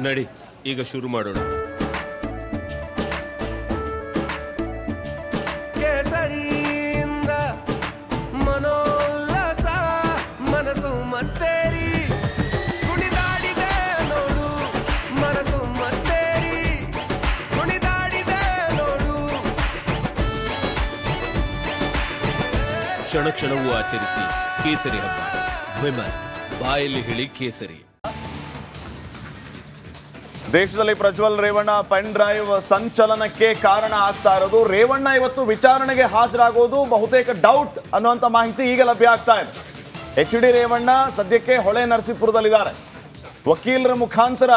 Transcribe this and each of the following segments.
ನಡಿ ಈಗ ಶುರು ಮಾಡೋಣ. ಕೇಸರಿಯಿಂದ ಮನೋಲ್ಲಾಸ ಮನಸ್ಸು ಮತ್ತೇರಿ ಕುಣಿದಾಡಿದೆ ನೋಡು, ಮನಸ್ಸು ಮತ್ತೇರಿ ಕುಣಿದಾಡಿದೆ ನೋಡು. ಕ್ಷಣ ಕ್ಷಣವೂ ಆಚರಿಸಿ ಕೇಸರಿ ಹಬ್ಬ. ವಿಮಲ್ ಬಾಯಲ್ಲಿ ಹೇಳಿ ಕೇಸರಿ. ದೇಶದಲ್ಲಿ ಪ್ರಜ್ವಲ್ ರೇವಣ್ಣ ಪೆನ್ ಡ್ರೈವ್ ಸಂಚಲನಕ್ಕೆ ಕಾರಣ ಆಗ್ತಾ ಇರೋದು. ರೇವಣ್ಣ ಇವತ್ತು ವಿಚಾರಣೆಗೆ ಹಾಜರಾಗೋದು ಬಹುತೇಕ ಡೌಟ್ ಅನ್ನುವಂಥ ಮಾಹಿತಿ ಈಗ ಲಭ್ಯ ಆಗ್ತಾ ಇದೆ. HD ರೇವಣ್ಣ ಸದ್ಯಕ್ಕೆ ಹೊಳೆ ನರಸೀಪುರದಲ್ಲಿದ್ದಾರೆ. ವಕೀಲರ ಮುಖಾಂತರ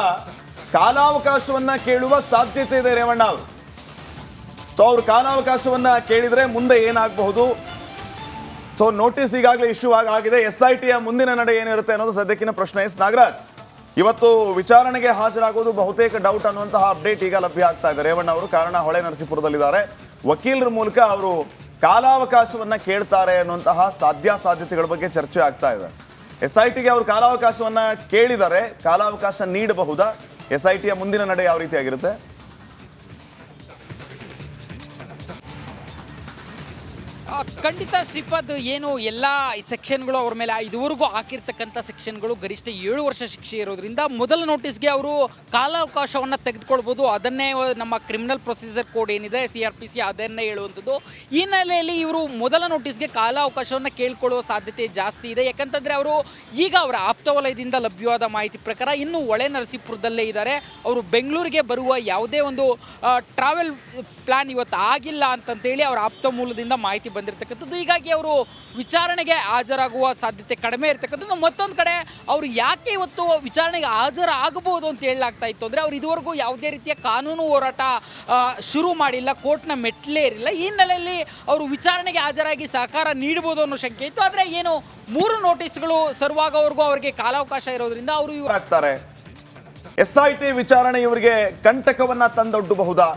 ಕಾಲಾವಕಾಶವನ್ನ ಕೇಳುವ ಸಾಧ್ಯತೆ ಇದೆ ರೇವಣ್ಣ ಅವರು. ಸೊ ಅವರು ಕಾಲಾವಕಾಶವನ್ನ ಕೇಳಿದ್ರೆ ಮುಂದೆ ಏನಾಗಬಹುದು? ಸೊ ನೋಟಿಸ್ ಈಗಾಗಲೇ ಇಶ್ಯೂ ಆಗಿದೆ. SITಯ ಮುಂದಿನ ನಡೆ ಏನಿರುತ್ತೆ ಅನ್ನೋದು ಸದ್ಯಕ್ಕಿನ ಪ್ರಶ್ನೆ. ನಾಗರಾಜ್, ಇವತ್ತು ವಿಚಾರಣೆಗೆ ಹಾಜರಾಗೋದು ಬಹುತೇಕ ಡೌಟ್ ಅನ್ನುವಂತಹ ಅಪ್ಡೇಟ್ ಈಗ ಲಭ್ಯ ಆಗ್ತಾ ಇದೆ. ರೇವಣ್ಣ ಅವರು ಕಾರಣ ಹೊಳೆ ನರಸೀಪುರದಲ್ಲಿದ್ದಾರೆ. ವಕೀಲರ ಮೂಲಕ ಅವರು ಕಾಲಾವಕಾಶವನ್ನ ಕೇಳ್ತಾರೆ ಅನ್ನುವಂತಹ ಸಾಧ್ಯತೆಗಳ ಬಗ್ಗೆ ಚರ್ಚೆ ಆಗ್ತಾ ಇದೆ. SITಗೆ ಅವರು ಕಾಲಾವಕಾಶವನ್ನ ಕೇಳಿದರೆ ಕಾಲಾವಕಾಶ ನೀಡಬಹುದಾ? SITಯ ಮುಂದಿನ ನಡೆ ಯಾವ ರೀತಿಯಾಗಿರುತ್ತೆ? ಖಂಡಿತ ಶ್ರೀಪಾದ್, ಏನು ಎಲ್ಲ ಸೆಕ್ಷನ್ಗಳು ಅವ್ರ ಮೇಲೆ ಇದುವರೆಗೂ ಹಾಕಿರ್ತಕ್ಕಂಥ ಸೆಕ್ಷನ್ಗಳು ಗರಿಷ್ಠ 7 ವರ್ಷ ಶಿಕ್ಷೆ ಇರೋದ್ರಿಂದ ಮೊದಲ ನೋಟಿಸ್ಗೆ ಅವರು ಕಾಲಾವಕಾಶವನ್ನು ತೆಗೆದುಕೊಳ್ಬೋದು. ಅದನ್ನೇ ನಮ್ಮ ಕ್ರಿಮಿನಲ್ ಪ್ರೊಸೀಜರ್ ಕೋಡ್ ಏನಿದೆ CRPC ಅದನ್ನೇ ಹೇಳುವಂಥದ್ದು. ಈ ಹಿನ್ನೆಲೆಯಲ್ಲಿ ಇವರು ಮೊದಲ ನೋಟಿಸ್ಗೆ ಕಾಲಾವಕಾಶವನ್ನು ಕೇಳ್ಕೊಳ್ಳುವ ಸಾಧ್ಯತೆ ಜಾಸ್ತಿ ಇದೆ. ಯಾಕಂತಂದರೆ ಅವರು ಈಗ ಅವರ ಆಪ್ತವಲಯದಿಂದ ಲಭ್ಯವಾದ ಮಾಹಿತಿ ಪ್ರಕಾರ ಇನ್ನೂ ಹೊಳೆ ನರಸೀಪುರದಲ್ಲೇ ಇದ್ದಾರೆ. ಅವರು ಬೆಂಗಳೂರಿಗೆ ಬರುವ ಯಾವುದೇ ಒಂದು ಟ್ರಾವೆಲ್ ಪ್ಲಾನ್ ಇವತ್ತು ಆಗಿಲ್ಲ ಅಂತಂತೇಳಿ ಅವರ ಆಪ್ತ ಮೂಲದಿಂದ ಮಾಹಿತಿ ಬಂದಿರತಕ್ಕಂಥದ್ದು. ಹೀಗಾಗಿ ಅವರು ವಿಚಾರಣೆಗೆ ಹಾಜರಾಗುವ ಸಾಧ್ಯತೆ ಕಡಿಮೆ ಇರತಕ್ಕಂಥದ್ದು. ಮತ್ತೊಂದು ಕಡೆ ಅವರು ಯಾಕೆ ಇವತ್ತು ವಿಚಾರಣೆಗೆ ಹಾಜರಾಗಬಹುದು ಅಂತ ಹೇಳಲಾಗ್ತಾ ಇತ್ತು ಅಂದರೆ, ಅವರು ಇದುವರೆಗೂ ಯಾವುದೇ ರೀತಿಯ ಕಾನೂನು ಹೋರಾಟ ಶುರು ಮಾಡಿಲ್ಲ, ಕೋರ್ಟ್ನ ಮೆಟ್ಲೇ ಇರಲಿಲ್ಲ. ಈ ಹಿನ್ನೆಲೆಯಲ್ಲಿ ಅವರು ವಿಚಾರಣೆಗೆ ಹಾಜರಾಗಿ ಸಹಕಾರ ನೀಡಬಹುದು ಅನ್ನೋ ಶಂಕೆ ಇತ್ತು. ಆದರೆ ಏನು 3 ನೋಟಿಸ್ಗಳು ಸರ್ವಾಗೋವರೆಗೂ ಅವರಿಗೆ ಕಾಲಾವಕಾಶ ಇರೋದ್ರಿಂದ ಅವರು ಆಗ್ತಾರೆ. SIT ವಿಚಾರಣೆ ಇವರಿಗೆ ಕಂಟಕವನ್ನ ತಂದೊಡ್ಡಬಹುದಾ?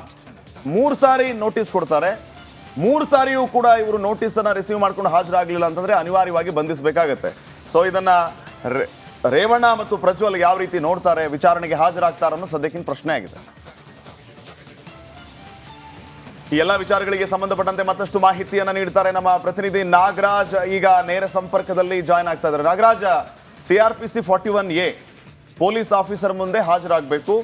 3 ಸಾರಿ ನೋಟಿಸ್ ಕೊಡ್ತಾರೆ. 3 ಸಾರಿಯೂ ಕೂಡ ಇವರು ನೋಟಿಸ್ ಅನ್ನ ರಿಸೀವ್ ಮಾಡ್ಕೊಂಡು ಹಾಜರಾಗಲಿಲ್ಲ ಅಂತಂದ್ರೆ ಅನಿವಾರ್ಯವಾಗಿ ಬಂಧಿಸಬೇಕಾಗತ್ತೆ. ಸೊ ಇದನ್ನ ರೇವಣ್ಣ ಮತ್ತು ಪ್ರಜ್ವಲ್ ಯಾವ ರೀತಿ ನೋಡ್ತಾರೆ, ವಿಚಾರಣೆಗೆ ಹಾಜರಾಗ್ತಾರೆ ಅನ್ನೋ ಸದ್ಯಕ್ಕಿನ ಪ್ರಶ್ನೆ ಆಗಿದೆ. ಈ ಎಲ್ಲ ವಿಚಾರಗಳಿಗೆ ಸಂಬಂಧಪಟ್ಟಂತೆ ಮತ್ತಷ್ಟು ಮಾಹಿತಿಯನ್ನ ನೀಡ್ತಾರೆ ನಮ್ಮ ಪ್ರತಿನಿಧಿ ನಾಗರಾಜ್. ಈಗ ನೇರ ಸಂಪರ್ಕದಲ್ಲಿ ಜಾಯ್ನ್ ಆಗ್ತಾ ಇದ್ದಾರೆ. Nagaraj, CRPC 41A police officer ಮುಂದೆ ಹಾಜರಾಗಬೇಕು.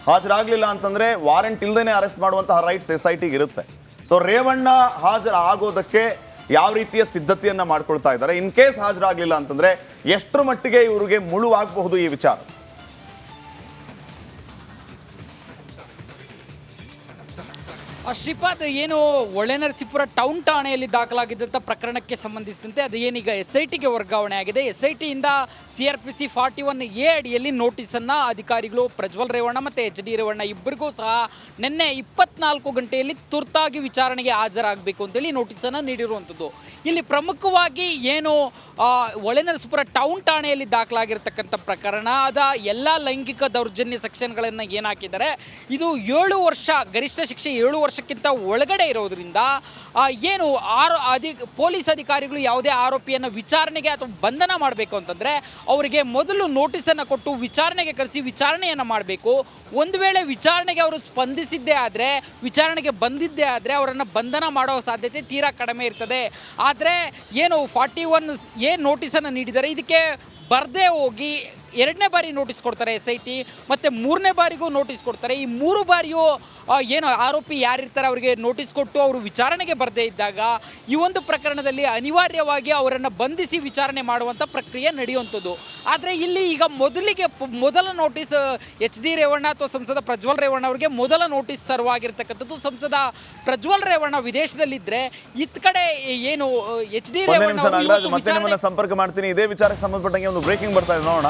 ಹಾಜರಾಗಲಿಲ್ಲ ಅಂತಂದ್ರೆ ವಾರೆಂಟ್ ಇಲ್ಲದೇನೆ ಅರೆಸ್ಟ್ ಮಾಡುವಂತಹ ರೈಟ್ಸ್ SITಗೆ ಇರುತ್ತೆ. ಸೊ ರೇವಣ್ಣ ಹಾಜರಾಗೋದಕ್ಕೆ ಯಾವ ರೀತಿಯ ಸಿದ್ಧತೆಯನ್ನ ಮಾಡ್ಕೊಳ್ತಾ ಇದ್ದಾರೆ? ಇನ್ ಕೇಸ್ ಹಾಜರಾಗಲಿಲ್ಲ ಅಂತಂದ್ರೆ ಎಷ್ಟರ ಮಟ್ಟಿಗೆ ಇವರಿಗೆ ಮುಳುವಾಗಬಹುದು ಈ ವಿಚಾರ? ಶ್ರೀಪಾದ್, ಏನು ಹೊಳೆ ನರಸೀಪುರ ಟೌನ್ ಠಾಣೆಯಲ್ಲಿ ದಾಖಲಾಗಿದ್ದಂಥ ಪ್ರಕರಣಕ್ಕೆ ಸಂಬಂಧಿಸಿದಂತೆ ಅದು ಏನೀಗ SITಗೆ ವರ್ಗಾವಣೆ ಆಗಿದೆ. SITಯಿಂದ CRPC 41A ಅಡಿಯಲ್ಲಿ ನೋಟಿಸನ್ನು ಅಧಿಕಾರಿಗಳು ಪ್ರಜ್ವಲ್ ರೇವಣ್ಣ ಮತ್ತು HD ರೇವಣ್ಣ ಇಬ್ಬರಿಗೂ ಸಹ ನಿನ್ನೆ 24 ಗಂಟೆಯಲ್ಲಿ ತುರ್ತಾಗಿ ವಿಚಾರಣೆಗೆ ಹಾಜರಾಗಬೇಕು ಅಂತೇಳಿ ನೋಟಿಸನ್ನು ನೀಡಿರುವಂಥದ್ದು. ಇಲ್ಲಿ ಪ್ರಮುಖವಾಗಿ ಏನು ಹೊಳೆ ನರಸೀಪುರ ಟೌನ್ ಠಾಣೆಯಲ್ಲಿ ದಾಖಲಾಗಿರ್ತಕ್ಕಂಥ ಪ್ರಕರಣ ಅದ ಎಲ್ಲ ಲೈಂಗಿಕ ದೌರ್ಜನ್ಯ ಸೆಕ್ಷನ್ಗಳನ್ನು ಏನು ಹಾಕಿದ್ದಾರೆ, ಇದು 7 ವರ್ಷ ಗರಿಷ್ಠ ಶಿಕ್ಷೆ 7 ವರ್ಷಕ್ಕಿಂತ ಒಳಗಡೆ ಇರೋದ್ರಿಂದ ಏನು ಪೊಲೀಸ್ ಅಧಿಕಾರಿಗಳು ಯಾವುದೇ ಆರೋಪಿಯನ್ನು ವಿಚಾರಣೆಗೆ ಅಥವಾ ಬಂಧನ ಮಾಡಬೇಕು ಅಂತಂದರೆ ಅವರಿಗೆ ಮೊದಲು ನೋಟಿಸನ್ನು ಕೊಟ್ಟು ವಿಚಾರಣೆಗೆ ಕರೆಸಿ ವಿಚಾರಣೆಯನ್ನು ಮಾಡಬೇಕು. ಒಂದು ವೇಳೆ ವಿಚಾರಣೆಗೆ ಅವರು ಸ್ಪಂದಿಸಿದ್ದೇ ಆದರೆ, ವಿಚಾರಣೆಗೆ ಬಂದಿದ್ದೇ ಆದರೆ ಅವರನ್ನು ಬಂಧನ ಮಾಡೋ ಸಾಧ್ಯತೆ ತೀರಾ ಕಡಿಮೆ ಇರ್ತದೆ. ಆದರೆ ಏನು 41A ನೋಟಿಸನ್ನು ನೀಡಿದ್ದಾರೆ, ಇದಕ್ಕೆ ಬರದೇ ಹೋಗಿ 2ನೇ ಬಾರಿ ನೋಟಿಸ್ ಕೊಡ್ತಾರೆ SIT, ಮತ್ತು 3ನೇ ಬಾರಿಗೂ ನೋಟಿಸ್ ಕೊಡ್ತಾರೆ. ಈ 3 ಬಾರಿಯೂ ಏನು ಆರೋಪಿ ಯಾರಿರ್ತಾರೆ ಅವರಿಗೆ ನೋಟಿಸ್ ಕೊಟ್ಟು ಅವರು ವಿಚಾರಣೆಗೆ ಬರದೇ ಇದ್ದಾಗ ಈ ಒಂದು ಪ್ರಕರಣದಲ್ಲಿ ಅನಿವಾರ್ಯವಾಗಿ ಅವರನ್ನು ಬಂಧಿಸಿ ವಿಚಾರಣೆ ಮಾಡುವಂಥ ಪ್ರಕ್ರಿಯೆ ನಡೆಯುವಂಥದ್ದು. ಆದರೆ ಇಲ್ಲಿ ಈಗ ಮೊದಲ ನೋಟಿಸ್ HD ರೇವಣ್ಣ ಅಥವಾ ಸಂಸದ ಪ್ರಜ್ವಲ್ ರೇವಣ್ಣ ಅವರಿಗೆ ಮೊದಲ ನೋಟಿಸ್ ಸರ್ವ್ ಆಗಿರ್ತಕ್ಕಂಥದ್ದು. ಸಂಸದ ಪ್ರಜ್ವಲ್ ರೇವಣ್ಣ ವಿದೇಶದಲ್ಲಿದ್ದರೆ ಇತ್ತ ಕಡೆ ಏನು HD ರೇವಣ್ಣ ಸಂಪರ್ಕ ಮಾಡ್ತೀನಿ. ಇದೇ ವಿಚಾರಕ್ಕೆ ಸಂಬಂಧಪಟ್ಟಂಗೆ ಒಂದು ಬ್ರೇಕಿಂಗ್ ಬರ್ತಾ ಇದೆ, ನೋಡೋಣ.